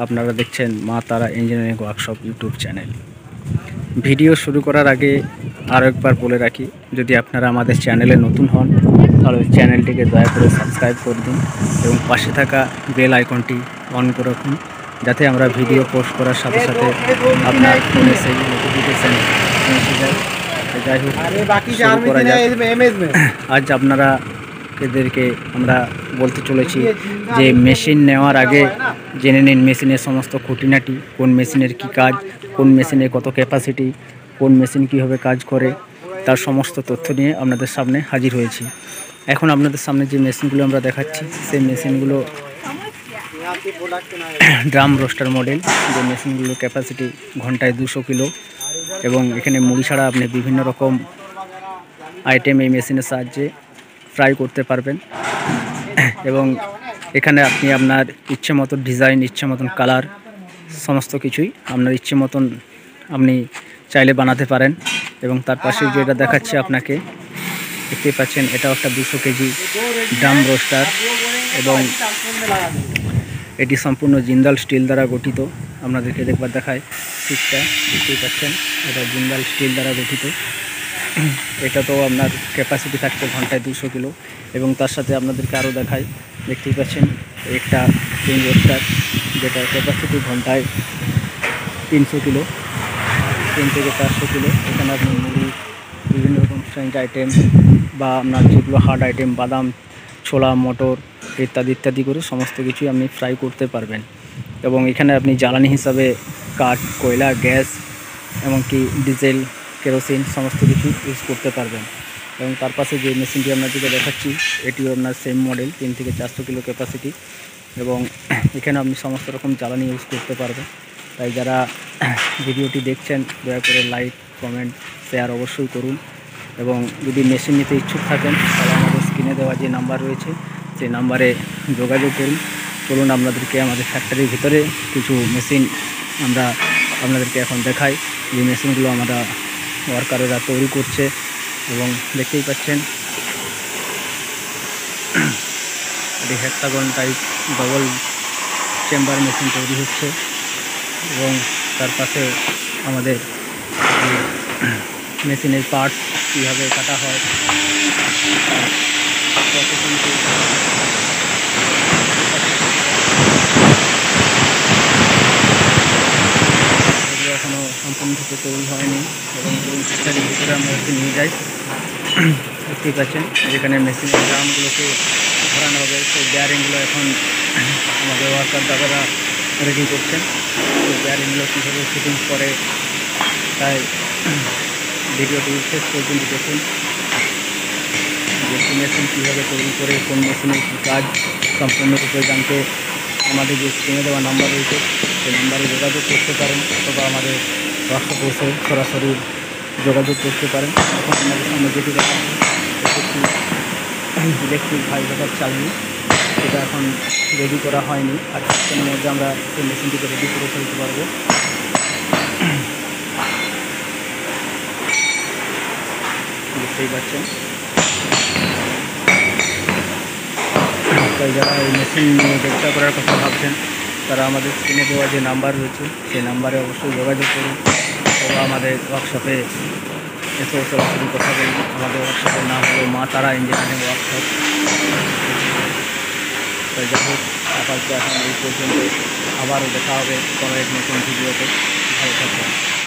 আপনারা দেখছেন মা তারা engineering workshop YouTube channel. Video শুরু করার আগে আরও একবার বলে রাখি, যদি আপনারা আমাদের চ্যানেলে নতুন হন তাহলে চ্যানেলটিকে দয়া করে সাবস্ক্রাইব করে দিন এবং পাশে থাকা বেল আইকনটি অন করে রাখুন, যাতে আমরা ভিডিও পোস্ট করার সাথে সাথে আপনার ফোনে সেই নোটিফিকেশান পৌঁছে যায়। যাই হোক, শুরু করা যাক। আজ এদেরকে আমরা বলতে চলেছি যে মেশিন নেওয়ার আগে জেনে নিন মেশিনের সমস্ত খুঁটিনাটি, কোন মেশিনের কি কাজ, কোন মেশিনের কত ক্যাপাসিটি, কোন মেশিন কীভাবে কাজ করে, তার সমস্ত তথ্য নিয়ে আপনাদের সামনে হাজির হয়েছি। এখন আপনাদের সামনে যে মেশিনগুলো আমরা দেখাচ্ছি, সেই মেশিনগুলো ড্রাম রোস্টার মডেল। যে মেশিনগুলোর ক্যাপাসিটি ঘন্টায় 200 কিলো এবং এখানে মুড়ি ছাড়া আপনি বিভিন্ন রকম আইটেম এই মেশিনের সাহায্যে ফ্রাই করতে পারবেন এবং এখানে আপনি আপনার ইচ্ছে মতো ডিজাইন, ইচ্ছে মতন কালার, সমস্ত কিছুই আপনার ইচ্ছে মতন আপনি চাইলে বানাতে পারেন। এবং তার পাশে যেটা দেখাচ্ছি আপনাকে, দেখতেই পাচ্ছেন, এটাও একটা 200 কেজি ড্রাম রোস্টার এবং এটি সম্পূর্ণ জিন্দাল স্টিল দ্বারা গঠিত। আপনাদেরকে দেখবার দেখায় সিটটা, দেখতেই পাচ্ছেন, এটা জিন্দাল স্টিল দ্বারা গঠিত। এটা তো আপনার ক্যাপাসিটি থাকছে ঘন্টায় 200 কিলো এবং তার সাথে আপনাদেরকে আরও দেখাই, দেখতেই পাচ্ছেন একটা স্প্রিং রোস্টার, যেটার ক্যাপাসিটি ঘন্টায় 300 কিলো, 3 থেকে 400 কিলো। এখানে আপনি মুড়ি, বিভিন্ন রকম ফ্রেঞ্চ আইটেম বা আপনার যেগুলো হার্ড আইটেম, বাদাম, ছোলা, মটর ইত্যাদি ইত্যাদি করে সমস্ত কিছুই আপনি ফ্রাই করতে পারবেন। এবং এখানে আপনি জ্বালানি হিসাবে কাঠ, কয়লা, গ্যাস, এমনকি ডিজেল, কেরোসিন সমস্ত কিছু ইউজ করতে পারবেন। এবং তার পাশে যে মেশিনটি আপনাদেরকে দেখাচ্ছি, এটিও আপনার সেম মডেল, 3 থেকে 400 কিলো ক্যাপাসিটি এবং এখানে আপনি সমস্ত রকম জ্বালানি ইউজ করতে পারবেন। তাই যারা ভিডিওটি দেখছেন দয়া করে লাইক, কমেন্ট, শেয়ার অবশ্যই করুন এবং যদি মেশিন নিতে ইচ্ছুক থাকেন তাহলে আমাদের স্ক্রিনে দেওয়া যে নাম্বার রয়েছে সেই নাম্বারে যোগাযোগ করুন। চলুন আপনাদেরকে আমাদের ফ্যাক্টরির ভিতরে কিছু মেশিন আমরা আপনাদেরকে এখন দেখাই, যে মেশিনগুলো আমরা ওয়ার্কারেরা তৈরি করছে। এবং দেখতেই পাচ্ছেন এটি hexagon type double chamber machine তৈরি হচ্ছে এবং তার পাশে আমাদের মেশিনের পার্টস কীভাবে কাটা হয়, এগুলো এখনও সম্পূর্ণভাবে তৈরি হয়নি এবং ফ্যাক্টরির ভিতরে আমরা একটু নিয়ে যাই। দেখতেই পাচ্ছেন যেখানে মেশিনের ড্রামগুলোকে ঘোরানো হবে, সেই বেয়ারিংগুলো এখন আমাদের ওয়ার্কার দাদারা রেডি করছেন। সেই বেয়ারিংগুলো কীভাবে ফিটিং করে, তাই ভিডিওটি শেষ পর্যন্ত দেখুন, যে মেশিন কীভাবে তৈরি করে, কোন মেশিনের কী কাজ সম্পূর্ণরূপে জানতে আমাদের যে স্ক্রিনে দেওয়া নাম্বার রয়েছে সেই নাম্বারে যোগাযোগ করতে পারেন অথবা আমাদের ওয়ার্কশপে এসে সরাসরি যোগাযোগ করতে পারেন। এখন আমাদের সামনে যেটি দেখাচ্ছি একটি ইলেকট্রিক ভাইব্রেটর চালু, এটা এখন রেডি করা হয়নি, আর কিছুক্ষণের মধ্যে আমরা সেই মেশিনটিকে রেডি করে ফেলতে পারবো। দেখতেই পাচ্ছেন, তাই যারা এই মেশিন নিয়ে ব্যবসা করার কথা ভাবছেন তারা আমাদের স্ক্রিনে দেওয়া যে নাম্বার রয়েছে সেই নাম্বারে অবশ্যই যোগাযোগ করুন অথবা আমাদের ওয়ার্কশপে এসেও সরাসরি কথা বলুন। আমাদের ওয়ার্কশপের নাম হলো মা তারা ইঞ্জিনিয়ারিং ওয়ার্কশপ। তাই যাই হোক, আপাতত এখন এই পর্যন্ত, আবারও দেখা হবে কোনো এক নতুন ভিডিওতে। ভালো থাকবেন।